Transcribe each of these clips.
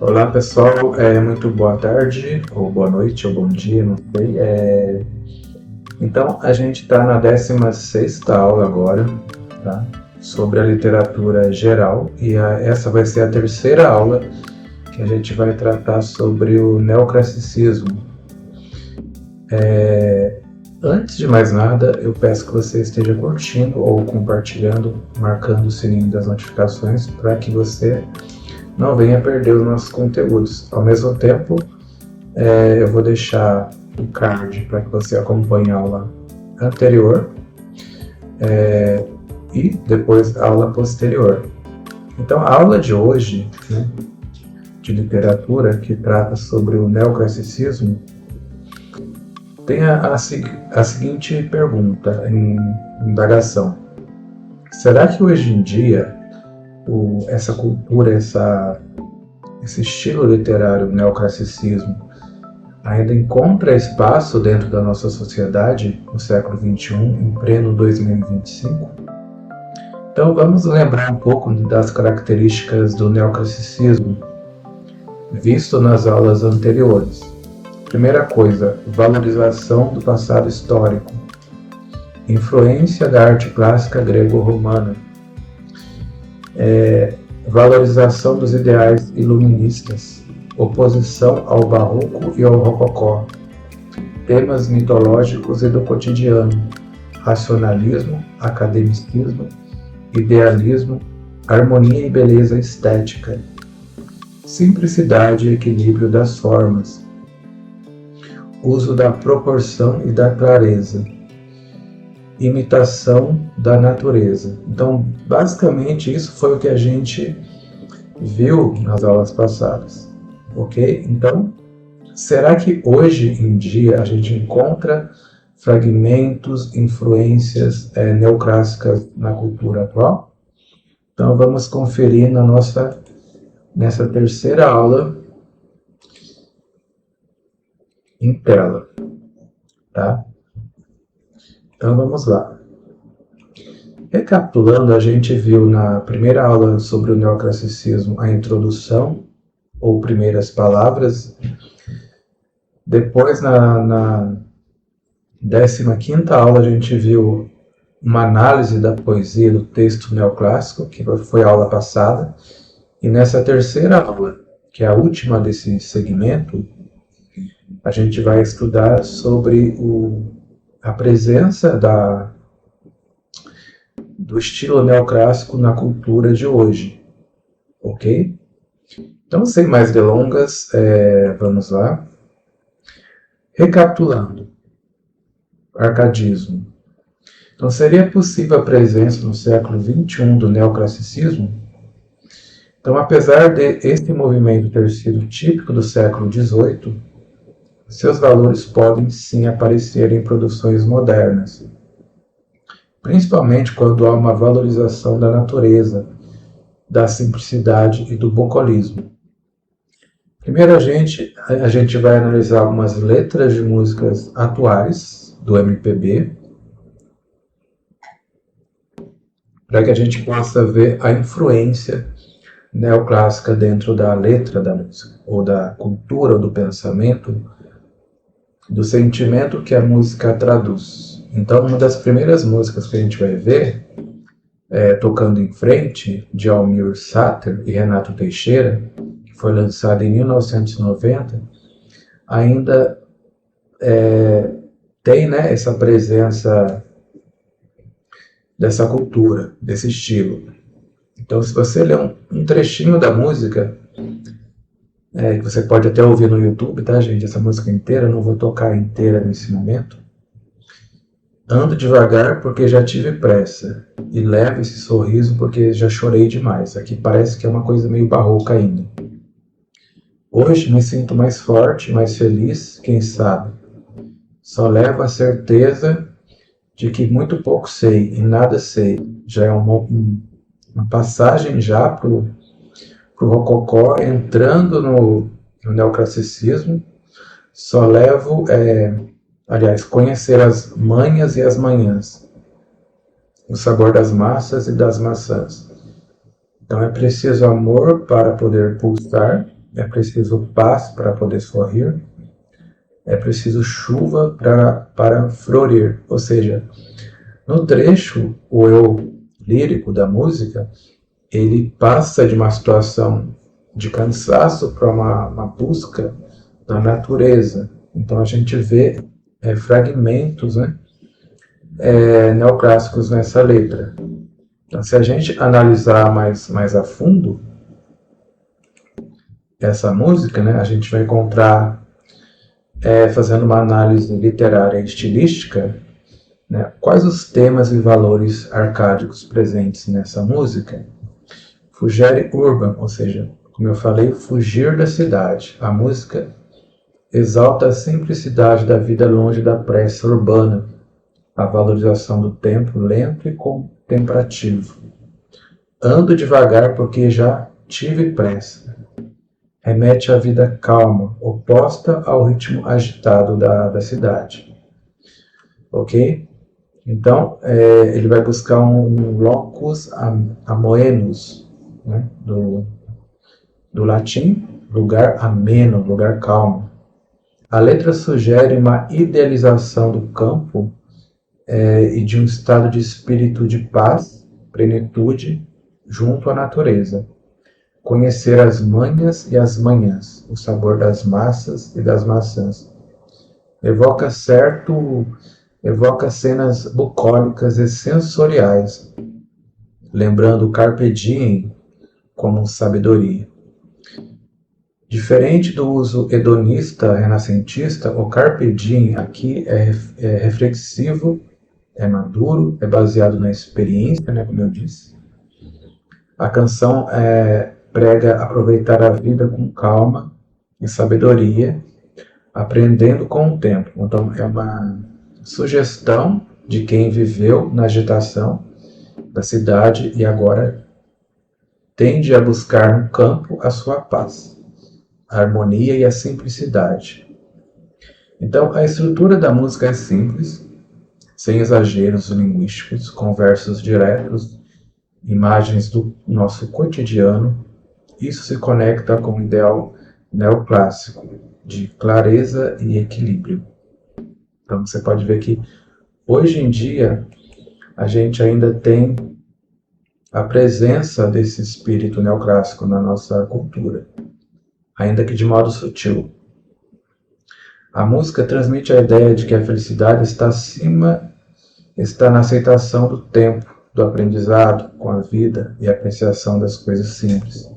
Olá pessoal, muito boa tarde, ou boa noite, ou bom dia, não sei. Então a gente está na 16ª aula agora, tá? Sobre a literatura geral, e essa vai ser a terceira aula que a gente vai tratar sobre o neoclassicismo. Antes de mais nada, eu peço que você esteja curtindo ou compartilhando, marcando o sininho das notificações para que você não venha perder os nossos conteúdos. Ao mesmo tempo, eu vou deixar o card para que você acompanhe a aula anterior e depois a aula posterior. Então, a aula de hoje, né, de literatura, que trata sobre o neoclassicismo, tem a seguinte pergunta em indagação. Será que hoje em dia essa cultura, esse estilo literário neoclassicismo ainda encontra espaço dentro da nossa sociedade no século XXI, em pleno 2025? Então vamos lembrar um pouco das características do neoclassicismo visto nas aulas anteriores. Primeira coisa, valorização do passado histórico, influência da arte clássica grego-romana, valorização dos ideais iluministas, oposição ao barroco e ao rococó, temas mitológicos e do cotidiano, racionalismo, academicismo, idealismo, harmonia e beleza estética, simplicidade e equilíbrio das formas, uso da proporção e da clareza, imitação da natureza. Então, basicamente, isso foi o que a gente viu nas aulas passadas, ok? Então, será que hoje em dia a gente encontra fragmentos, influências neoclássicas na cultura atual? Então, vamos conferir nessa terceira aula em tela, tá? Então vamos lá. Recapitulando, a gente viu na primeira aula sobre o neoclassicismo a introdução, ou primeiras palavras. Depois, na 15ª aula, a gente viu uma análise da poesia do texto neoclássico, que foi a aula passada. E nessa terceira aula, que é a última desse segmento, a gente vai estudar sobre a presença do estilo neoclássico na cultura de hoje, ok? Então, sem mais delongas, vamos lá. Recapitulando, arcadismo. Então, seria possível a presença no século XXI do neoclassicismo? Então, apesar de este movimento ter sido típico do século XVIII, seus valores podem sim aparecer em produções modernas, principalmente quando há uma valorização da natureza, da simplicidade e do bucolismo. Primeiro a gente vai analisar algumas letras de músicas atuais do MPB, para que a gente possa ver a influência neoclássica dentro da letra da música, ou da cultura, ou do pensamento, do sentimento que a música traduz. Então, uma das primeiras músicas que a gente vai ver, Tocando em Frente, de Almir Sater e Renato Teixeira, que foi lançada em 1990, ainda tem, né, essa presença dessa cultura, desse estilo. Então, se você ler um trechinho da música, que você pode até ouvir no YouTube, tá, gente? Essa música inteira, eu não vou tocar inteira nesse momento. Ando devagar porque já tive pressa, e levo esse sorriso porque já chorei demais. Aqui parece que é uma coisa meio barroca ainda. Hoje me sinto mais forte, mais feliz, quem sabe. Só levo a certeza de que muito pouco sei e nada sei. Já é uma passagem já pro rococó, entrando no neoclassicismo. Só levo, conhecer as manhas e as manhãs, o sabor das massas e das maçãs. Então é preciso amor para poder pulsar, é preciso paz para poder sorrir, é preciso chuva para florir. Ou seja, no trecho, o eu lírico da música, ele passa de uma situação de cansaço para uma busca na natureza. Então a gente vê fragmentos, né, neoclássicos nessa letra. Então, se a gente analisar mais a fundo essa música, né, a gente vai encontrar, fazendo uma análise literária e estilística, né, quais os temas e valores arcádicos presentes nessa música. Fugere urban, ou seja, como eu falei, fugir da cidade. A música exalta a simplicidade da vida longe da pressa urbana, a valorização do tempo lento e contemplativo. Ando devagar porque já tive pressa. Remete à vida calma, oposta ao ritmo agitado da cidade. Ok? Então, ele vai buscar um locus amoenus, né? do latim, lugar ameno, lugar calmo. A letra sugere uma idealização do campo e de um estado de espírito de paz, plenitude, junto à natureza. Conhecer as manhas e as manhãs, o sabor das massas e das maçãs. Evoca cenas bucólicas e sensoriais, lembrando o carpe diem como sabedoria. Diferente do uso hedonista renascentista, o carpe diem aqui é reflexivo, é maduro, é baseado na experiência, né, como eu disse. A canção prega aproveitar a vida com calma e sabedoria, aprendendo com o tempo. Então, é uma sugestão de quem viveu na agitação da cidade e agora tende a buscar no campo a sua paz, a harmonia e a simplicidade. Então, a estrutura da música é simples, sem exageros linguísticos, com versos diretos, imagens do nosso cotidiano. Isso se conecta com o ideal neoclássico de clareza e equilíbrio. Então você pode ver que hoje em dia a gente ainda tem a presença desse espírito neoclássico na nossa cultura, ainda que de modo sutil. A música transmite a ideia de que a felicidade está na aceitação do tempo, do aprendizado com a vida e a apreciação das coisas simples.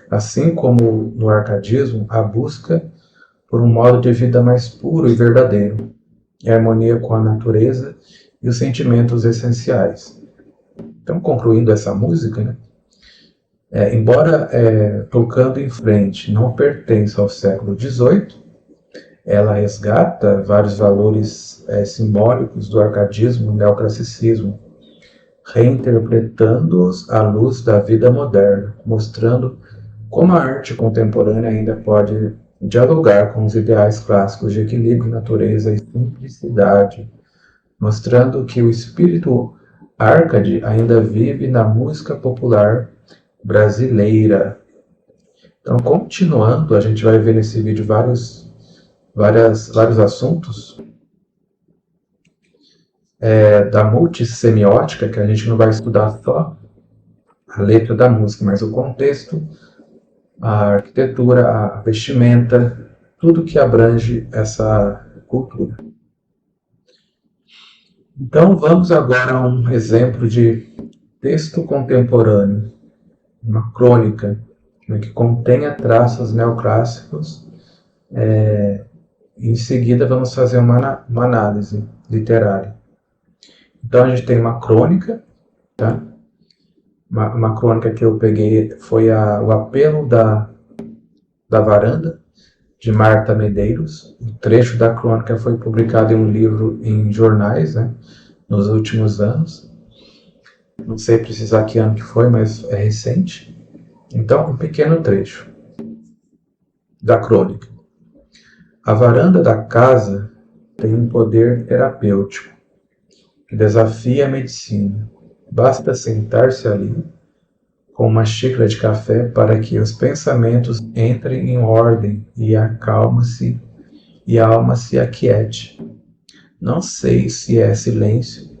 Assim como no arcadismo, a busca por um modo de vida mais puro e verdadeiro, em harmonia com a natureza e os sentimentos essenciais. Então, concluindo essa música, né, embora tocando em frente não pertença ao século XVIII, ela resgata vários valores simbólicos do arcadismo e neoclassicismo, reinterpretando-os à luz da vida moderna, mostrando como a arte contemporânea ainda pode dialogar com os ideais clássicos de equilíbrio, natureza e simplicidade, mostrando que o espírito Arcade ainda vive na música popular brasileira. Então, continuando, a gente vai ver nesse vídeo vários assuntos da multissemiótica, que a gente não vai estudar só a letra da música, mas o contexto, a arquitetura, a vestimenta, tudo que abrange essa cultura. Então vamos agora a um exemplo de texto contemporâneo, uma crônica, né, que contenha traços neoclássicos. Em seguida vamos fazer uma análise literária. Então a gente tem uma crônica, tá? Uma crônica que eu peguei foi o Apelo da Varanda, de Marta Medeiros. O trecho da crônica foi publicado em um livro em jornais, né, nos últimos anos. Não sei precisar que ano que foi, mas é recente. Então, um pequeno trecho da crônica. A varanda da casa tem um poder terapêutico que desafia a medicina. Basta sentar-se ali, com uma xícara de café para que os pensamentos entrem em ordem e acalme-se e a alma se aquiete. Não sei se é silêncio,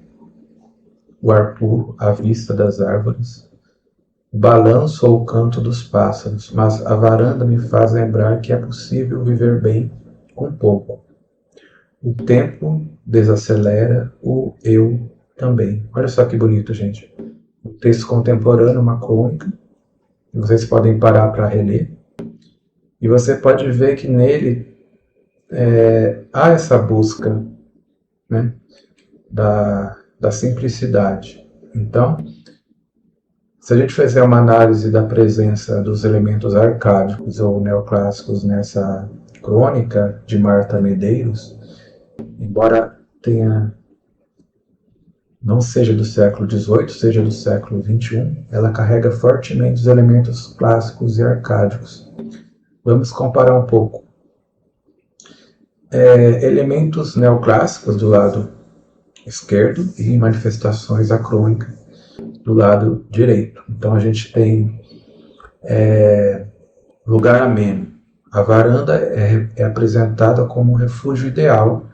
o ar puro à vista das árvores, o balanço ou o canto dos pássaros, mas a varanda me faz lembrar que é possível viver bem com pouco. O tempo desacelera, o eu também. Olha só que bonito, gente. Um texto contemporâneo, uma crônica, que vocês podem parar para reler. E você pode ver que nele há essa busca, né, da simplicidade. Então, se a gente fizer uma análise da presença dos elementos arcádicos ou neoclássicos nessa crônica de Marta Medeiros, embora não seja do século XVIII, seja do século XXI, ela carrega fortemente os elementos clássicos e arcádicos. Vamos comparar um pouco. Elementos neoclássicos do lado esquerdo e manifestações acrônicas do lado direito. Então a gente tem lugar ameno. A varanda é apresentada como um refúgio ideal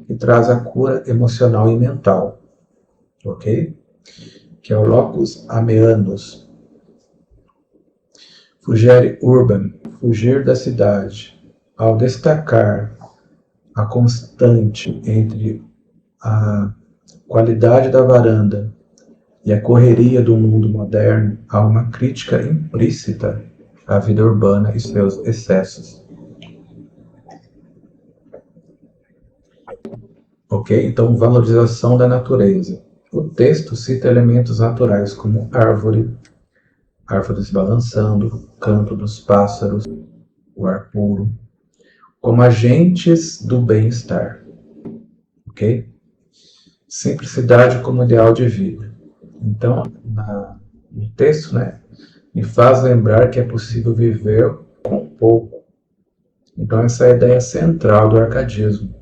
que traz a cura emocional e mental, ok? Que é o locus ameanus. Fugere urban, fugir da cidade. Ao destacar a constante entre a qualidade da varanda e a correria do mundo moderno, há uma crítica implícita à vida urbana e seus excessos. Ok? Então, valorização da natureza. O texto cita elementos naturais como árvores balançando, canto dos pássaros, o ar puro, como agentes do bem-estar. Ok? Simplicidade como ideal de vida. Então, no texto, né, me faz lembrar que é possível viver com pouco. Então, essa é a ideia central do arcadismo.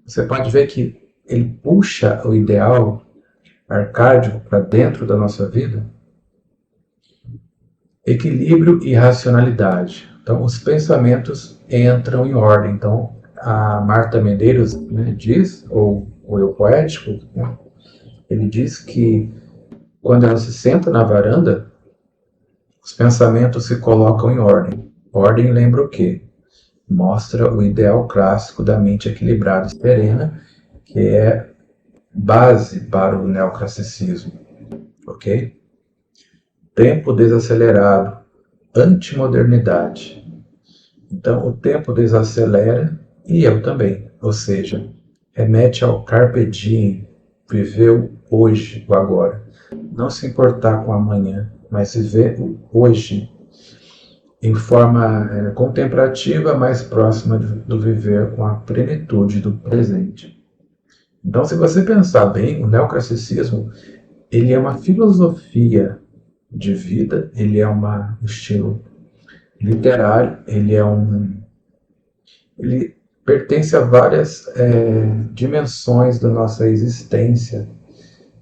Você pode ver que ele puxa o ideal arcádico para dentro da nossa vida. Equilíbrio e racionalidade. Então, os pensamentos entram em ordem. Então, a Marta Medeiros, né, diz, ou o eu poético, né, ele diz que quando ela se senta na varanda, os pensamentos se colocam em ordem. Ordem lembra o quê? Mostra o ideal clássico da mente equilibrada e serena, que é base para o neoclassicismo. Ok? Tempo desacelerado, antimodernidade. Então, o tempo desacelera e eu também. Ou seja, remete ao carpe diem, viver o hoje, o agora. Não se importar com o amanhã, mas viver o hoje em forma contemplativa, mais próxima do viver com a plenitude do presente. Então, se você pensar bem, o neoclassicismo ele é uma filosofia de vida, ele é um estilo literário, ele pertence a várias dimensões da nossa existência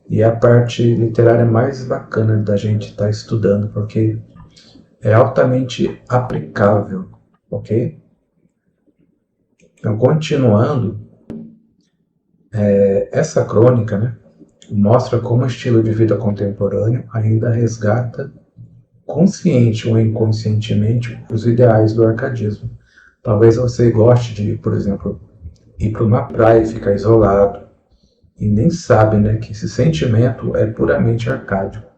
e é a parte literária mais bacana da gente estar estudando, porque é altamente aplicável, ok? Então, continuando, essa crônica, né, mostra como o estilo de vida contemporâneo ainda resgata, consciente ou inconscientemente, os ideais do arcadismo. Talvez você goste de, por exemplo, ir para uma praia e ficar isolado, e nem sabe, né, que esse sentimento é puramente arcádico.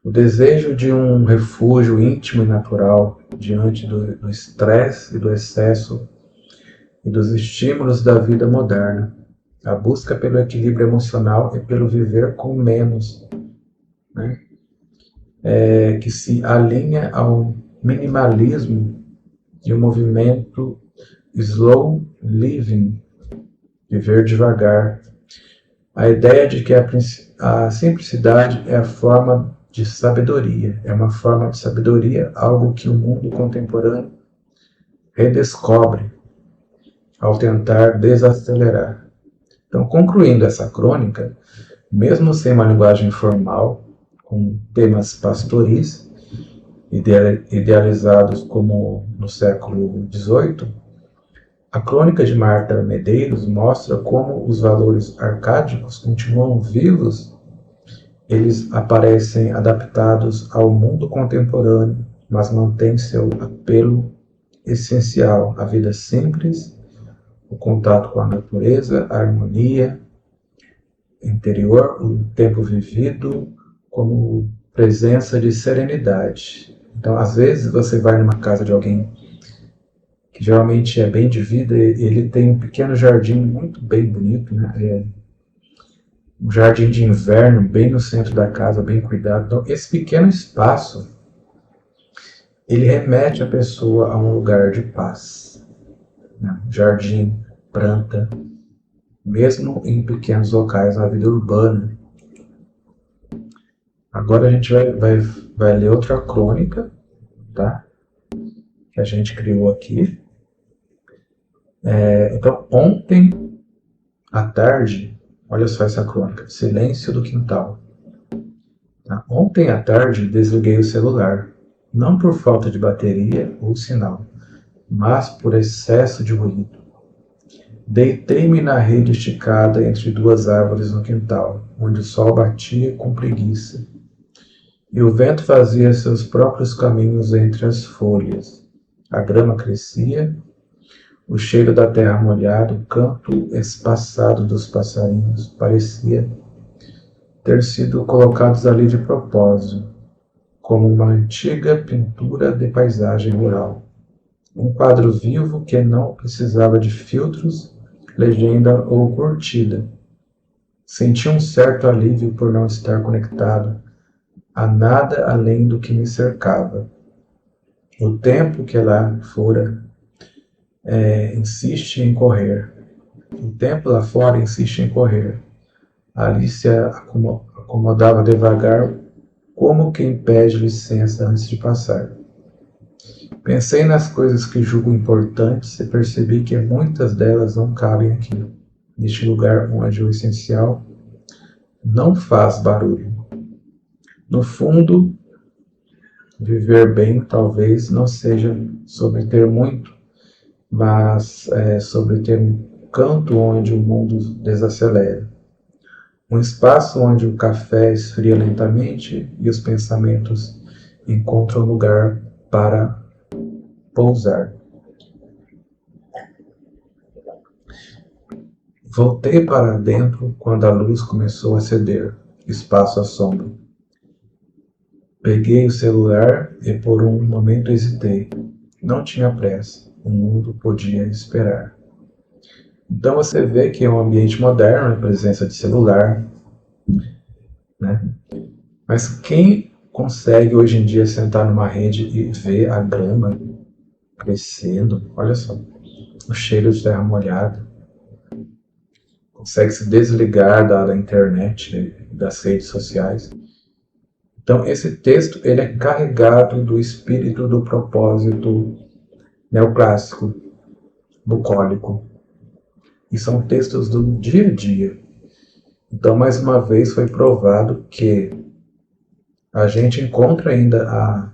O desejo de um refúgio íntimo e natural diante do estresse e do excesso e dos estímulos da vida moderna. A busca pelo equilíbrio emocional e pelo viver com menos, né? Que se alinha ao minimalismo e o movimento slow living, viver devagar. A ideia de que a simplicidade é a forma de sabedoria, é uma forma de sabedoria, algo que o mundo contemporâneo redescobre ao tentar desacelerar. Então, concluindo essa crônica, mesmo sem uma linguagem formal, com temas pastoris, idealizados como no século XVIII, a crônica de Marta Medeiros mostra como os valores arcádicos continuam vivos. Eles aparecem adaptados ao mundo contemporâneo, mas mantêm seu apelo essencial: a vida simples, o contato com a natureza, a harmonia interior, o tempo vivido como presença de serenidade. Então, às vezes, você vai numa casa de alguém que geralmente é bem de vida, ele tem um pequeno jardim muito bem bonito, né? Um jardim de inverno bem no centro da casa, bem cuidado. Então, esse pequeno espaço, ele remete a pessoa a um lugar de paz, né? Jardim, planta, mesmo em pequenos locais na vida urbana. Agora a gente vai ler outra crônica, tá? Que a gente criou aqui. Então, ontem à tarde, olha só essa crônica: silêncio do quintal. Tá? Ontem à tarde desliguei o celular, não por falta de bateria ou sinal, mas por excesso de ruído. Deitei-me na rede esticada entre duas árvores no quintal, onde o sol batia com preguiça, e o vento fazia seus próprios caminhos entre as folhas. A grama crescia, o cheiro da terra molhada, o canto espaçado dos passarinhos parecia ter sido colocados ali de propósito, como uma antiga pintura de paisagem rural. Um quadro vivo que não precisava de filtros, legenda ou curtida. Senti um certo alívio por não estar conectado a nada além do que me cercava. O tempo que lá fora insiste em correr. O tempo lá fora insiste em correr. Ali se acomodava devagar, como quem pede licença antes de passar. Pensei nas coisas que julgo importantes e percebi que muitas delas não cabem aqui, neste lugar onde o essencial não faz barulho. No fundo, viver bem talvez não seja sobre ter muito, mas sobre ter um canto onde o mundo desacelera. Um espaço onde o café esfria lentamente e os pensamentos encontram lugar para pousar. Voltei para dentro quando a luz começou a ceder, espaço à sombra. Peguei o celular e por um momento hesitei. Não tinha pressa, o mundo podia esperar. Então você vê que é um ambiente moderno, a presença de celular, né? Mas quem consegue hoje em dia sentar numa rede e ver a grama crescendo, olha só, o cheiro de terra molhada, consegue se desligar da internet, né, das redes sociais. Então esse texto ele é carregado do espírito do propósito neoclássico, bucólico, e são textos do dia a dia. Então mais uma vez foi provado que a gente encontra ainda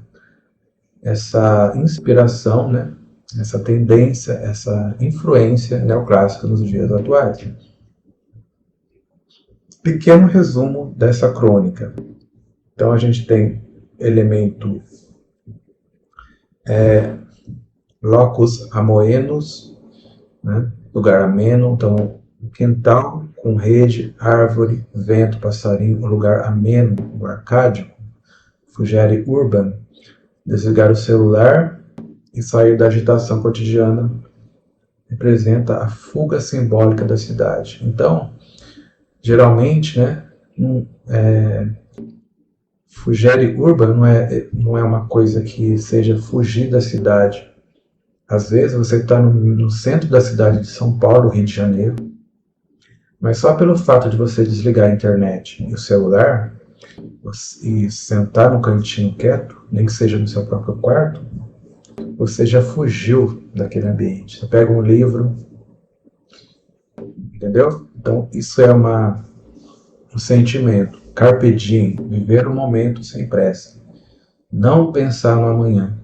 essa inspiração, né? Essa tendência, essa influência neoclássica nos dias atuais. Pequeno resumo dessa crônica. Então a gente tem elemento locus amoenos, né? Lugar ameno, então quintal com rede, árvore, vento, passarinho, lugar ameno, o arcádico, fugere urban, desligar o celular e sair da agitação cotidiana representa a fuga simbólica da cidade. Então, geralmente, né, fugere urban não é uma coisa que seja fugir da cidade. Às vezes você está no centro da cidade de São Paulo, Rio de Janeiro, mas só pelo fato de você desligar a internet e o celular e sentar no cantinho quieto, nem que seja no seu próprio quarto, você já fugiu daquele ambiente. Você pega um livro, entendeu? Então isso é um sentimento. Carpe diem, viver o momento sem pressa. Não pensar no amanhã.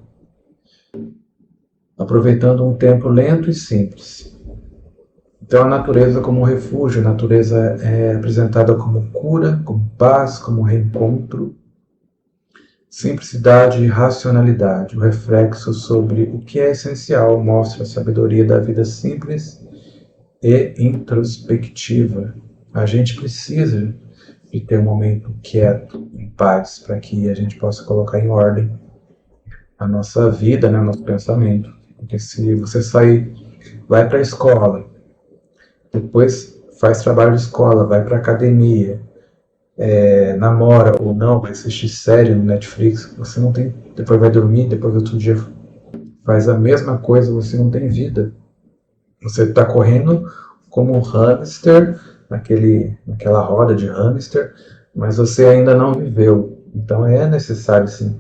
Aproveitando um tempo lento e simples. Então a natureza como refúgio, a natureza é apresentada como cura, como paz, como reencontro. Simplicidade e racionalidade, o reflexo sobre o que é essencial mostra a sabedoria da vida simples e introspectiva. A gente precisa de ter um momento quieto, em paz, para que a gente possa colocar em ordem a nossa vida, né, nosso pensamento. Porque se você sair, vai para a escola, depois faz trabalho de escola, vai para a academia, namora ou não, vai assistir série no Netflix, você não tem, depois vai dormir, depois outro dia faz a mesma coisa, você não tem vida. Você está correndo como um hamster, naquela roda de hamster, mas você ainda não viveu. Então é necessário sim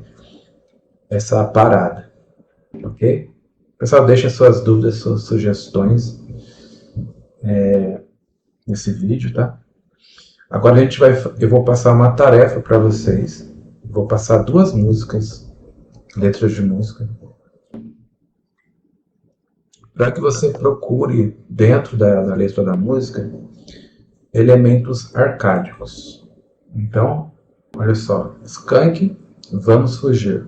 essa parada, ok? Pessoal, deixa suas dúvidas, suas sugestões nesse vídeo, tá? Agora eu vou passar uma tarefa para vocês. Vou passar 2 músicas, letras de música, para que você procure dentro da letra da música elementos arcádicos. Então, olha só, Skank, Vamos Fugir.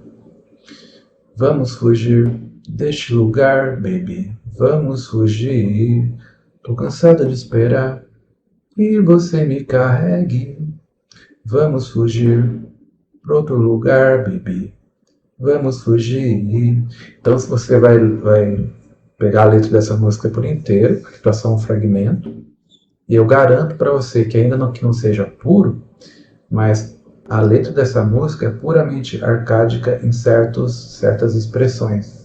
Vamos fugir deste lugar, baby. Vamos fugir. Tô cansada de esperar que você me carregue. Vamos fugir para outro lugar, baby. Vamos fugir. Então, se você vai pegar a letra dessa música por inteiro, para só um fragmento, e eu garanto para você que ainda não, que não seja puro, mas a letra dessa música é puramente arcádica em certas expressões.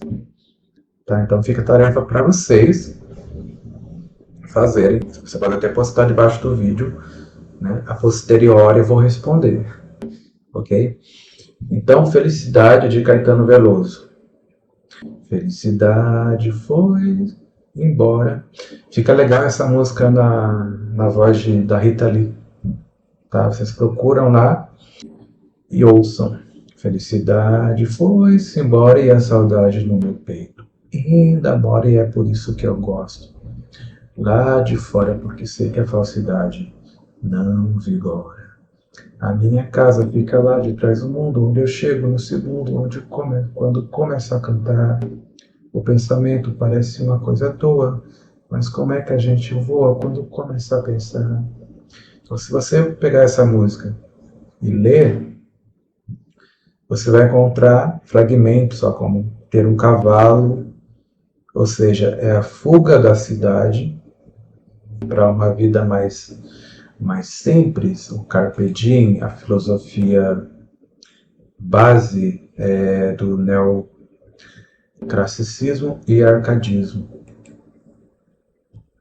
Tá? Então fica a tarefa para vocês fazerem. Você pode até postar debaixo do vídeo, né? A posteriori eu vou responder. Ok? Então, Felicidade de Caetano Veloso. Felicidade foi embora. Fica legal essa música na voz da Rita Lee. Tá? Vocês procuram lá e ouçam. Felicidade foi-se embora e a saudade no meu peito ainda mora e é por isso que eu gosto. Lá de fora porque sei que a falsidade não vigora. A minha casa fica lá de trás do mundo, onde eu chego no segundo, quando começo a cantar. O pensamento parece uma coisa à toa, mas como é que a gente voa quando começa a pensar? Então, se você pegar essa música e ler, você vai encontrar fragmentos, ó, como ter um cavalo, ou seja, é a fuga da cidade para uma vida mais simples, o Carpe Diem, a filosofia base do neoclassicismo e arcadismo.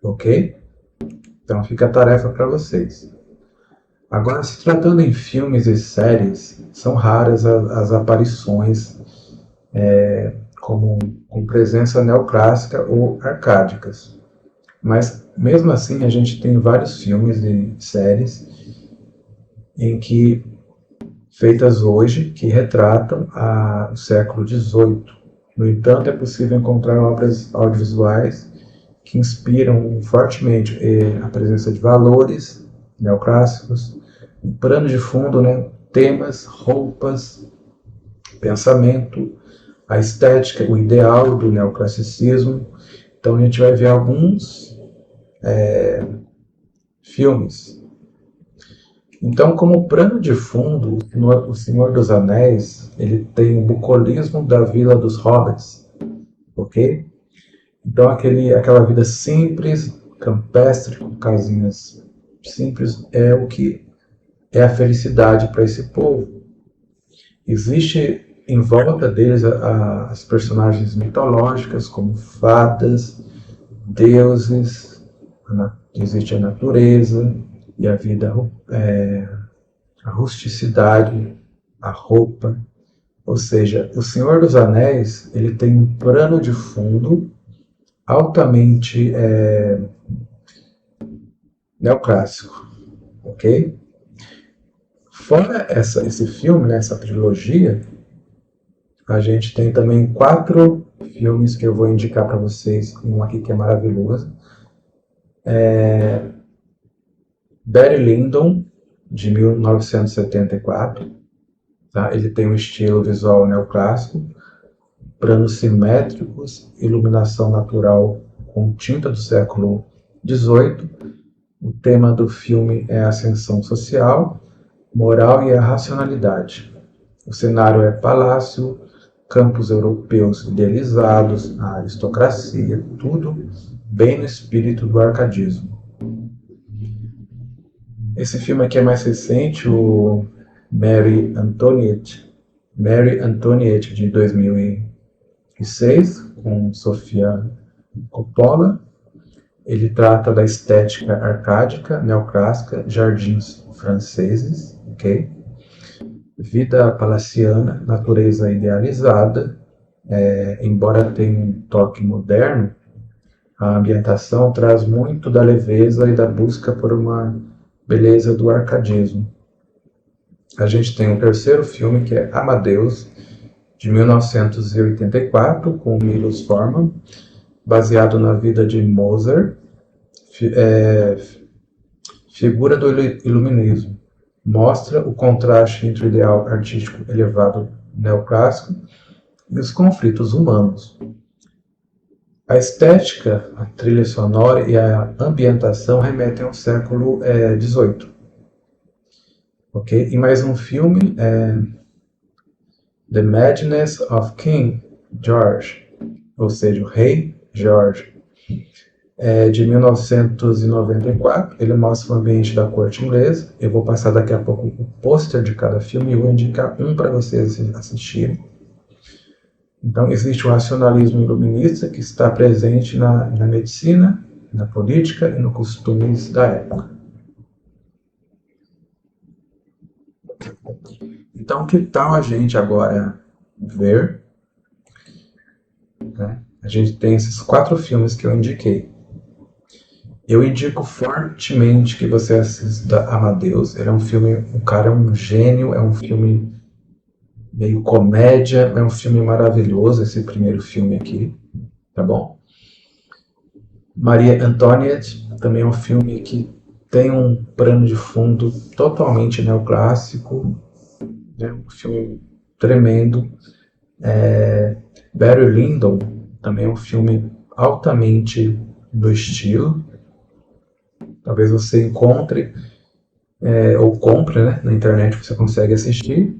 Ok? Então fica a tarefa para vocês. Agora, se tratando em filmes e séries, são raras as aparições com presença neoclássica ou arcádicas. Mas, mesmo assim, a gente tem vários filmes e séries em que, feitas hoje, que retratam o século XVIII. No entanto, é possível encontrar obras audiovisuais que inspiram fortemente a presença de valores neoclássicos, um plano de fundo, né, temas, roupas, pensamento, a estética, o ideal do neoclassicismo. Então a gente vai ver alguns filmes. Então, como plano de fundo, o Senhor dos Anéis, ele tem o bucolismo da Vila dos Hobbits, ok? Então aquela vida simples, campestre, com casinhas simples, é o que é a felicidade para esse povo. Existe em volta deles as personagens mitológicas, como fadas, deuses, existe a natureza e a vida, a rusticidade, a roupa. Ou seja, o Senhor dos Anéis ele tem um plano de fundo altamente neoclássico, ok? Fora esse filme, né, essa trilogia, a gente tem também 4 filmes que eu vou indicar para vocês. Um aqui que é maravilhoso. Barry Lyndon, de 1974. Tá? Ele tem um estilo visual neoclássico, planos simétricos, iluminação natural com tinta do século XVIII. O tema do filme é a ascensão social, moral e a racionalidade. O cenário é palácio, campos europeus idealizados, a aristocracia, tudo bem no espírito do arcadismo. Esse filme aqui é mais recente, o Mary Antoinette, de 2006, com Sofia Coppola. Ele trata da estética arcádica, neoclássica, jardins franceses, ok? Vida palaciana, natureza idealizada, embora tenha um toque moderno, a ambientação traz muito da leveza e da busca por uma beleza do arcadismo. A gente tem um terceiro filme que é Amadeus, de 1984, com Milos Forman, baseado na vida de Mozart, figura do iluminismo. Mostra o contraste entre o ideal artístico elevado neoclássico e os conflitos humanos. A estética, a trilha sonora e a ambientação remetem ao século XVIII. Ok? E mais um filme, The Madness of King George, ou seja, o Rei George, de 1994. Ele mostra o ambiente da corte inglesa. Eu vou passar daqui a pouco o pôster de cada filme e vou indicar um para vocês assistirem. Então, existe o racionalismo iluminista que está presente na medicina, na política e nos costumes da época. Então, que tal a gente agora ver? Né? A gente tem esses 4 filmes que eu indiquei. Eu indico fortemente que você assista Amadeus. Ele é um filme, o cara é um gênio, é um filme meio comédia, é um filme maravilhoso, esse primeiro filme aqui, tá bom? Maria Antoniette também é um filme que tem um plano de fundo totalmente neoclássico, né? Um filme tremendo. Barry Lyndon também é um filme altamente no estilo. Talvez você encontre ou compre, né? Na internet você consegue assistir.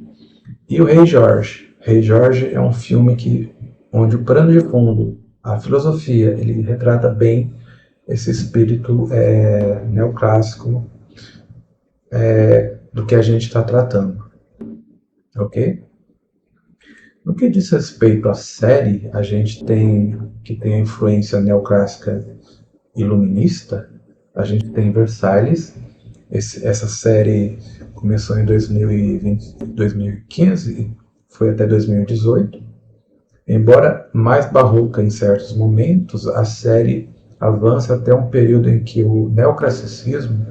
E o Rei Jorge. Rei Jorge é um filme onde o plano de fundo, a filosofia, ele retrata bem esse espírito neoclássico do que a gente está tratando. Ok? No que diz respeito à série, a gente tem a influência neoclássica iluminista. A gente tem Versailles. Essa série começou em 2015 e foi até 2018. Embora mais barroca em certos momentos, a série avança até um período em que o neoclassicismo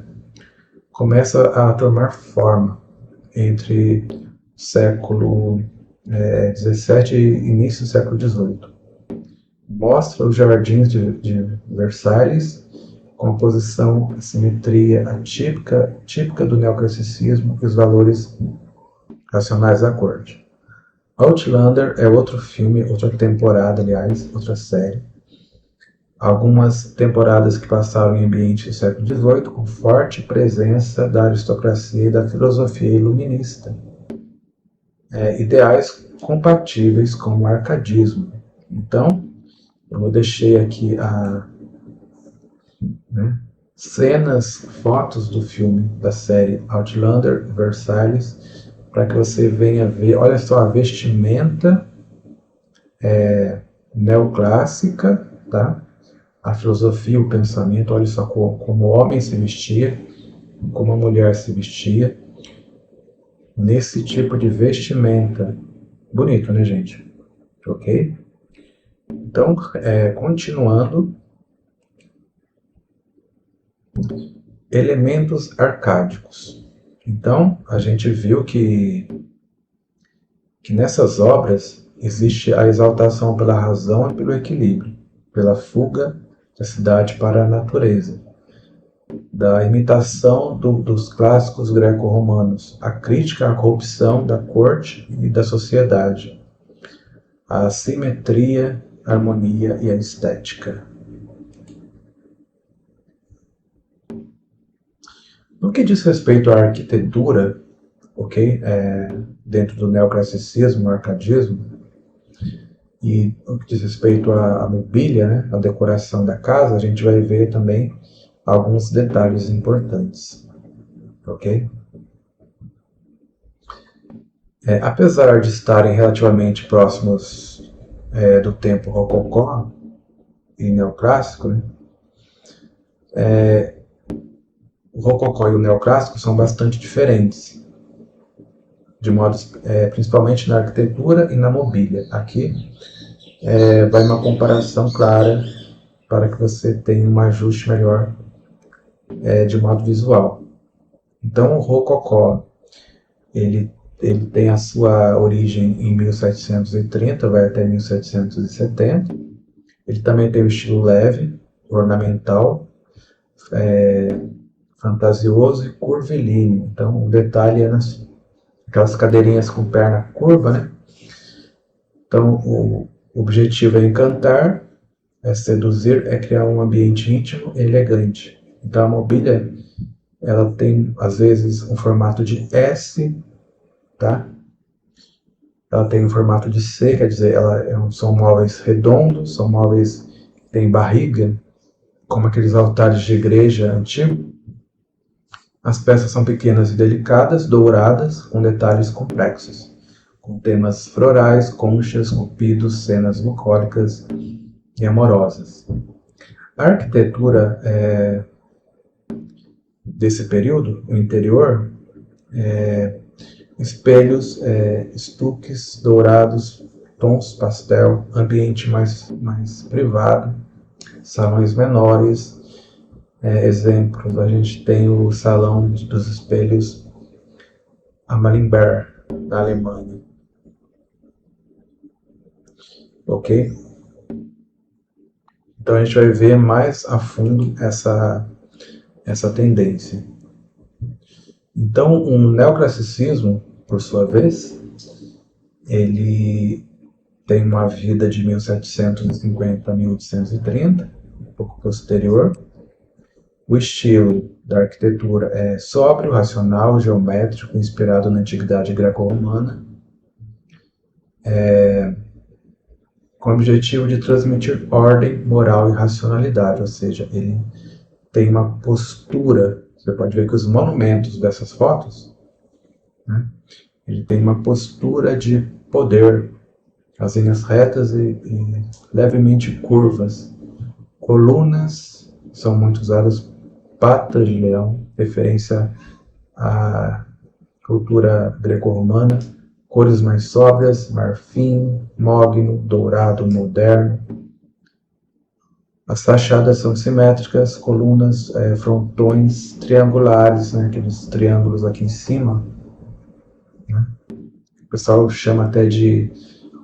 começa a tomar forma entre o século XVII e início do século XVIII. Mostra os jardins de Versalhes, composição, a simetria típica do neoclassicismo e os valores racionais da corte. Outlander é outro filme, outra temporada, aliás, outra série. Algumas temporadas que passaram em ambiente do século XVIII, com forte presença da aristocracia e da filosofia iluminista. Ideais compatíveis com o arcadismo. Então, eu deixei aqui cenas, fotos do filme, da série Outlander, Versailles, para que você venha ver. Olha só a vestimenta neoclássica, tá? A filosofia, o pensamento, olha só como o homem se vestia, como a mulher se vestia, nesse tipo de vestimenta. Bonito, né, gente? Ok? Então, continuando, elementos arcádicos. Então, a gente viu que nessas obras existe a exaltação pela razão e pelo equilíbrio, pela fuga da cidade para a natureza, da imitação dos clássicos greco-romanos, a crítica à corrupção da corte e da sociedade, a simetria, a harmonia e a estética. No que diz respeito à arquitetura, ok, dentro do neoclassicismo, arcadismo, e no que diz respeito à mobília, né, à decoração da casa, a gente vai ver também alguns detalhes importantes, ok? Apesar de estarem relativamente próximos do tempo rococó e neoclássico, né, o rococó e o neoclássico são bastante diferentes, de modo, principalmente na arquitetura e na mobília. Aqui vai uma comparação clara para que você tenha um ajuste melhor de modo visual. Então, o rococó ele tem a sua origem em 1730, vai até 1770. Ele também tem o estilo leve, ornamental, fantasioso e curvilíneo. Então, o detalhe é nas aquelas cadeirinhas com perna curva, né? Então, o objetivo é encantar, é seduzir, é criar um ambiente íntimo e elegante. Então, a mobília, ela tem, às vezes, um formato de S, tá? Ela tem um formato de C, quer dizer, são móveis redondos, são móveis que têm barriga, como aqueles altares de igreja antigo. As peças são pequenas e delicadas, douradas, com detalhes complexos, com temas florais, conchas, cupidos, cenas bucólicas e amorosas. A arquitetura desse período, o interior, espelhos, estuques dourados, tons pastel, ambiente mais privado, salões menores. Exemplos, a gente tem o Salão dos Espelhos Amalienberg, na Alemanha. Ok? Então a gente vai ver mais a fundo essa tendência. Então, o neoclassicismo, por sua vez, ele tem uma vida de 1750 a 1830, um pouco posterior. O estilo da arquitetura é sóbrio, racional, geométrico, inspirado na antiguidade greco-romana, com o objetivo de transmitir ordem, moral e racionalidade, ou seja, ele tem uma postura. Você pode ver que os monumentos dessas fotos, né, ele tem uma postura de poder, as linhas retas e levemente curvas. Colunas são muito usadas, patas de leão, referência à cultura greco-romana, cores mais sóbrias, marfim, mogno, dourado, moderno. As fachadas são simétricas, colunas, frontões triangulares, né, aqueles triângulos aqui em cima, né? O pessoal chama até de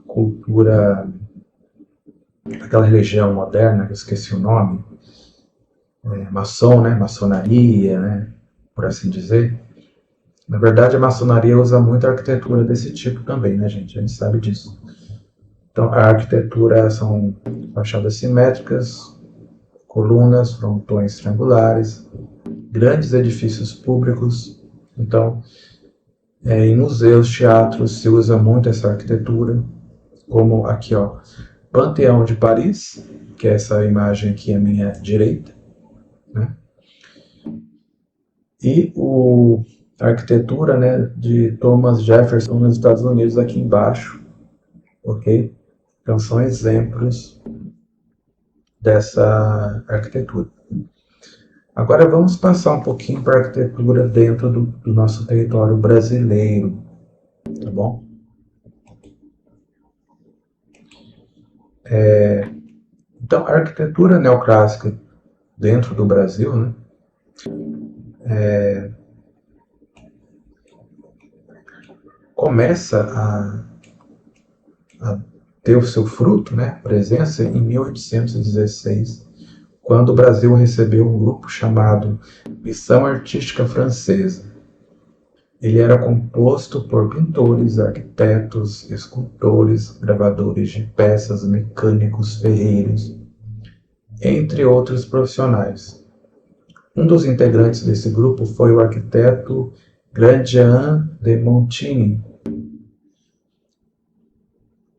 cultura, aquela religião moderna, que eu esqueci o nome, maçom, né, maçonaria, né, por assim dizer. Na verdade, a maçonaria usa muito a arquitetura desse tipo também, né, gente? A gente sabe disso. Então, a arquitetura são fachadas simétricas, colunas, frontões triangulares, grandes edifícios públicos. Então, em museus, teatros, se usa muito essa arquitetura, como aqui, ó, Panteão de Paris, que é essa imagem aqui à minha direita, né? E a arquitetura, né, de Thomas Jefferson nos Estados Unidos aqui embaixo, ok? Então são exemplos dessa arquitetura. Agora vamos passar um pouquinho para a arquitetura dentro do nosso território brasileiro, tá bom? Então a arquitetura neoclássica dentro do Brasil, né, começa a ter o seu fruto, né, presença, em 1816, quando o Brasil recebeu um grupo chamado Missão Artística Francesa. Ele era composto por pintores, arquitetos, escultores, gravadores de peças, mecânicos, ferreiros, entre outros profissionais. Um dos integrantes desse grupo foi o arquiteto Grandjean de Montigny.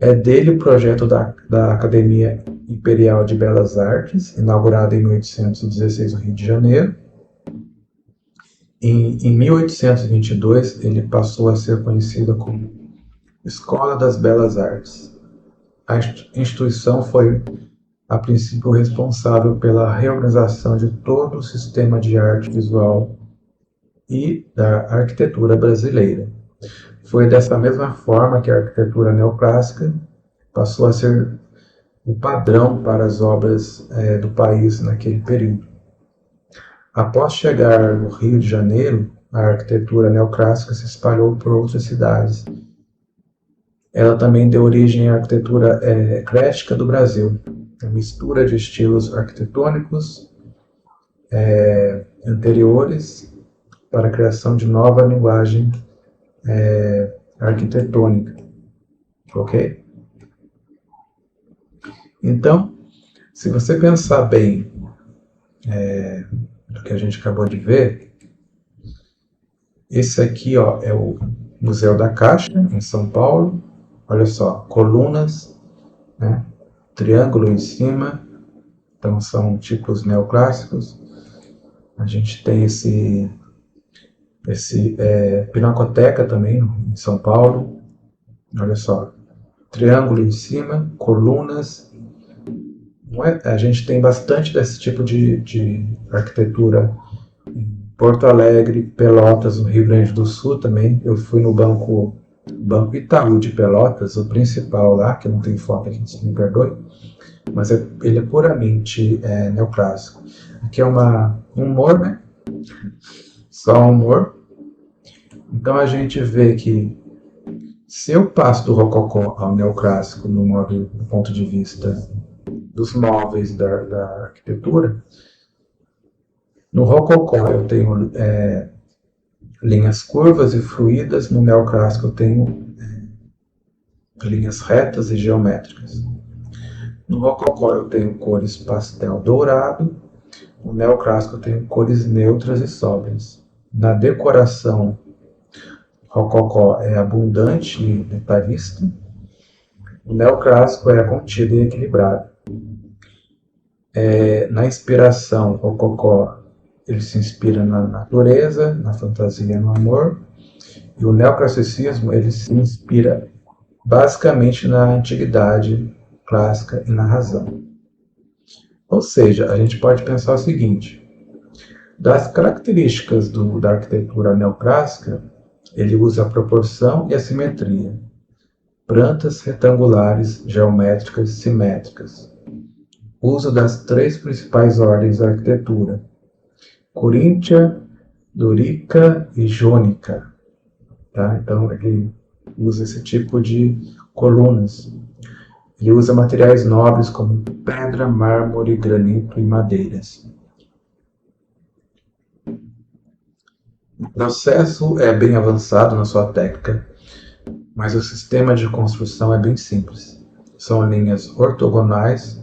É dele o projeto da Academia Imperial de Belas Artes, inaugurada em 1816 no Rio de Janeiro. Em 1822, ele passou a ser conhecida como Escola das Belas Artes. A instituição foi, a princípio, responsável pela reorganização de todo o sistema de arte visual e da arquitetura brasileira. Foi dessa mesma forma que a arquitetura neoclássica passou a ser o padrão para as obras do país naquele período. Após chegar no Rio de Janeiro, a arquitetura neoclássica se espalhou por outras cidades. Ela também deu origem à arquitetura eclética do Brasil, a mistura de estilos arquitetônicos anteriores para a criação de nova linguagem arquitetônica. Ok? Então, se você pensar bem do que a gente acabou de ver, esse aqui é o Museu da Caixa, em São Paulo. Olha só, colunas, né? Triângulo em cima, então são tipos neoclássicos. A gente tem esse Pinacoteca também, em São Paulo. Olha só, triângulo em cima, colunas. A gente tem bastante desse tipo de arquitetura em Porto Alegre, Pelotas, no Rio Grande do Sul também. Eu fui no Banco Itaú de Pelotas, o principal lá, que não tem foto aqui, se me perdoe, mas ele é puramente neoclássico. Aqui é um humor, né? Só um humor. Então a gente vê que se eu passo do rococó ao neoclássico do ponto de vista dos móveis da arquitetura, no rococó eu tenho linhas curvas e fluídas, no neoclássico eu tenho linhas retas e geométricas. No rococó eu tenho cores pastel dourado, no neoclássico eu tenho cores neutras e sóbrias. Na decoração, rococó é abundante e detalhista, o neoclássico é contido e equilibrado. Na inspiração, o rococó ele se inspira na natureza, na fantasia e no amor, e o neoclassicismo ele se inspira basicamente na antiguidade clássica e na razão. Ou seja, a gente pode pensar o seguinte: das características da arquitetura neoclássica, ele usa a proporção e a simetria, plantas retangulares, geométricas, simétricas. Uso das três principais ordens da arquitetura: coríntia, dorica e jônica. Tá? Então ele usa esse tipo de colunas. Ele usa materiais nobres como pedra, mármore, granito e madeiras. O processo é bem avançado na sua técnica, mas o sistema de construção é bem simples. São linhas ortogonais,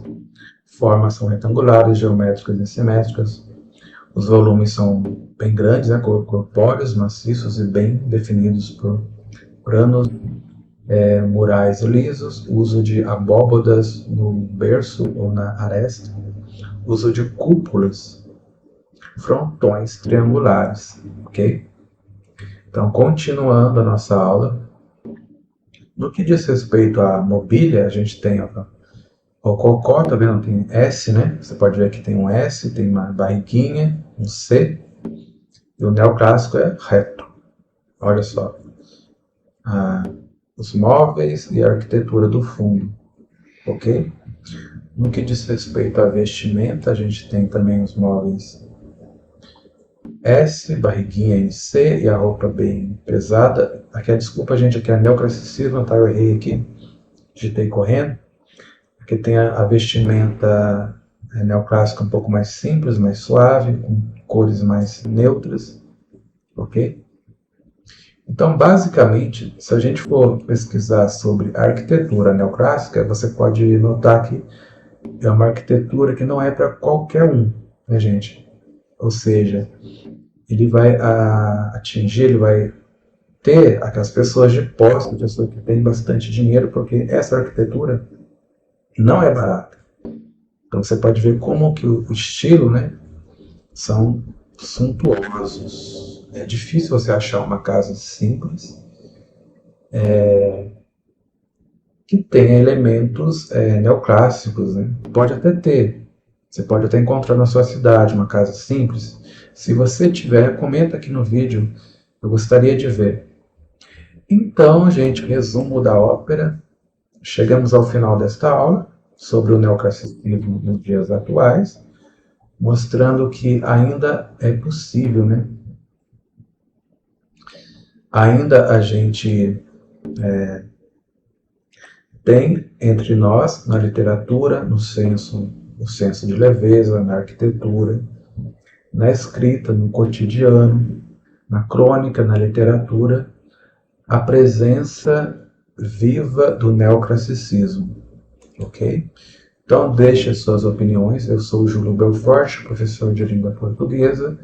formas são retangulares, geométricas e simétricas. Os volumes são bem grandes, né, corpóreos, maciços e bem definidos por planos murais lisos, uso de abóbodas no berço ou na aresta, uso de cúpulas, frontões triangulares, ok? Então, continuando a nossa aula, no que diz respeito à mobília, a gente tem o rococó, tá vendo? Tem S, né? Você pode ver que tem um S, tem uma barriguinha, um C, e o neoclássico é reto. Olha só. Os móveis e a arquitetura do fundo, ok? No que diz respeito à vestimenta, a gente tem também os móveis S, barriguinha em C e a roupa bem pesada. Aqui a desculpa, gente, aqui é neoclassicismo, tá? Eu errei aqui, digitei correndo. Aqui tem a vestimenta neoclássica um pouco mais simples, mais suave, com cores mais neutras, ok? Então, basicamente, se a gente for pesquisar sobre a arquitetura neoclássica, você pode notar que é uma arquitetura que não é para qualquer um, né, gente? Ou seja, ele vai atingir, ele vai ter aquelas pessoas de posse, pessoas que têm bastante dinheiro, porque essa arquitetura não é barata. Então você pode ver como que o estilo, né, são suntuosos. É difícil você achar uma casa simples que tenha elementos neoclássicos, né? Pode até ter. Você pode até encontrar na sua cidade uma casa simples. Se você tiver, comenta aqui no vídeo. Eu gostaria de ver. Então, gente, resumo da ópera. Chegamos ao final desta aula sobre o neoclassicismo nos dias atuais, mostrando que ainda é possível, né? Ainda a gente tem entre nós, na literatura, no senso de leveza, na arquitetura, na escrita, no cotidiano, na crônica, na literatura, a presença viva do neoclassicismo, ok? Então, deixe as suas opiniões. Eu sou o Júlio Belfort, professor de língua portuguesa.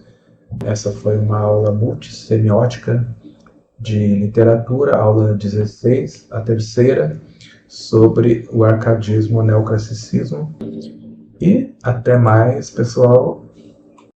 Essa foi uma aula multissemiótica de literatura, aula 16, a terceira, sobre o arcadismo, o neoclassicismo. E até mais, pessoal.